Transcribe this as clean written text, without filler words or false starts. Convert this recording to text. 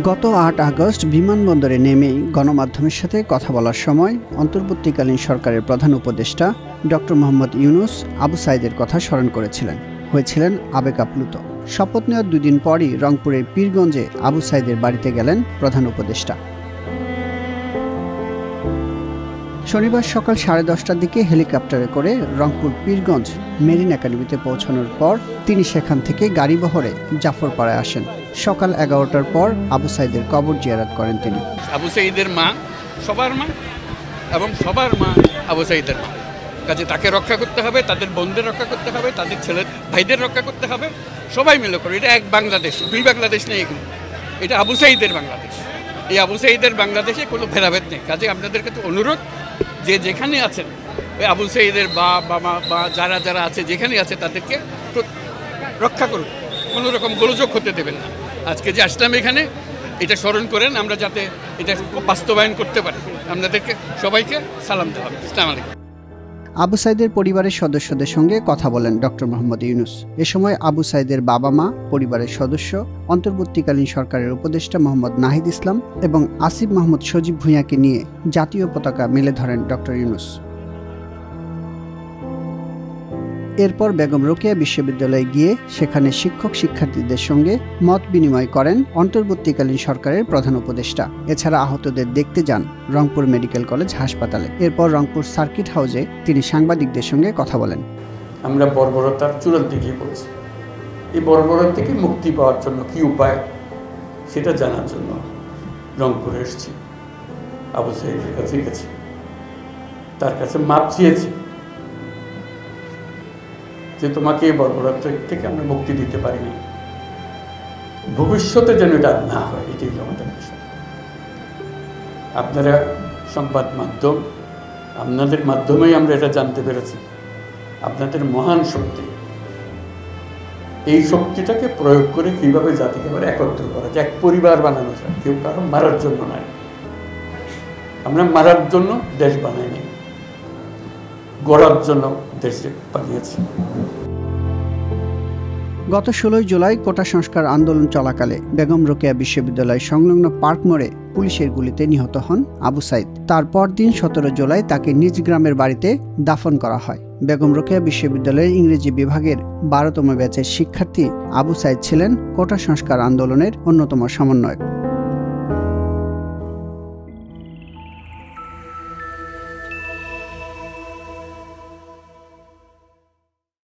গত ৮ আগস্ট বিমানবন্দরে নেমেই গণমাধ্যমের সাথে কথা বলার সময় অন্তর্বর্তীকালীন সরকারের প্রধান উপদেষ্টা ডক্টর মোহাম্মদ ইউনূস আবু সাঈদের কথা স্মরণ করেছিলেন, হয়েছিলেন আবেগ আপ্লুত। শপথ নেওয়ার 2 দিন পরই রংপুরের পীরগঞ্জে আবু সাঈদের বাড়িতে গেলেন প্রধান উপদেষ্টা। শনিবার সকাল 10:30টার দিকে হেলিকপ্টারে করে রংপুর পীরগঞ্জ মেরিন একাডেমিতে পৌঁছানোর পর তিনি সেখান থেকে গাড়িবহরে জাফরপাড়ায় আসেন। সকাল 11টার পর আবু সাঈদের কবর জিয়ারত করেন তিনি। আবু সাঈদের মা সবার মা এবং সবার মা আবু সাঈদের মা, কাজে তাকে রক্ষা করতে হবে, তাদের বোনদের রক্ষা করতে হবে, তাদের ছেলে ভাইদের রক্ষা করতে হবে, সবাই মিলে করে। এটা এক বাংলাদেশ, 2 বাংলাদেশ নেই এখানে, এটা আবু সাঈদের বাংলাদেশ। এই আবু সাঈদের বাংলাদেশে কোনো ভেদাভেদ নেই। কাজে আপনাদেরকে তো অনুরোধ, যে যেখানে আছেন ওই আবু সাঈদের বা যারা যারা আছে যেখানে আছে তাদেরকে রক্ষা করুন, কোনো রকম গোলযোগ হতে দেবেন না। আজকে যে আসলাম এখানে, এটা স্মরণ করেন, আমরা যাতে এটা বাস্তবায়ন করতে পারি। আপনাদেরকে সবাইকে সালাম দেওয়া। আসসালামু আলাইকুম। আবু সাঈদের পরিবারের সদস্যদের সঙ্গে কথা বলেন ডক্টর মোহাম্মদ ইউনূস। এ সময় আবু সাঈদের বাবা-মা, পরিবারের সদস্য, অন্তর্বর্তীকালীন সরকারের উপদেষ্টা মোহাম্মদ নাহিদ ইসলাম এবং আসিফ মাহমুদ সজীব ভূঁইয়াকে নিয়ে জাতীয় পতাকা মেলে ধরেন ডক্টর ইউনূস। এরপর বেগম রোকেয়া বিশ্ববিদ্যালয়ে গিয়ে সেখানে শিক্ষক শিক্ষার্থীদের সঙ্গে মত বিনিময় করেন অন্তর্বর্তীকালীন সরকারের প্রধান উপদেষ্টা। এছাড়া আহতদের দেখতে যান রংপুর মেডিকেল কলেজ হাসপাতালে। এরপর রংপুর সার্কিট হাউসে তিনি সাংবাদিকদের সঙ্গে কথা বলেন। আমরা বর্বরতার চূড়ান্তে গিয়ে পড়েছি। এই বর্বরতা থেকে মুক্তি পাওয়ার জন্য কি উপায়, সেটা জানার জন্য রংপুরে এসেছি। আবু সাঈদের কাছে গেছি, তার কাছে মাপ চেয়েছি যে তোমাকে এই বর্বরতা থেকে আমরা মুক্তি দিতে পারিনি, ভবিষ্যতে যেন এটা না হয়, এটাই আমাদের বিষয়। আপনারা সংবাদ মাধ্যম, আপনাদের মাধ্যমেই আমরা এটা জানতে পেরেছি। আপনাদের মহান শক্তি, এই শক্তিটাকে প্রয়োগ করে কীভাবে জাতিকে আবার একত্র করা যায়, এক পরিবার বানানো যায়। কেউ কারো মারার জন্য নয়, আমরা মারার জন্য দেশ বানাইনি, গড়ার জন্য দেশে বানিয়েছি। গত 16 জুলাই কোটা সংস্কার আন্দোলন চলাকালে বেগম রোকেয়া বিশ্ববিদ্যালয় সংলগ্ন পার্ক মোড়ে পুলিশের গুলিতে নিহত হন আবু সাঈদ। তার পরদিন 17 জুলাই তাকে নিজ গ্রামের বাড়িতে দাফন করা হয়। বেগম রোকেয়া বিশ্ববিদ্যালয়ের ইংরেজি বিভাগের 12তম ব্যাচের শিক্ষার্থী আবু সাঈদ ছিলেন কোটা সংস্কার আন্দোলনের অন্যতম সমন্বয়ক।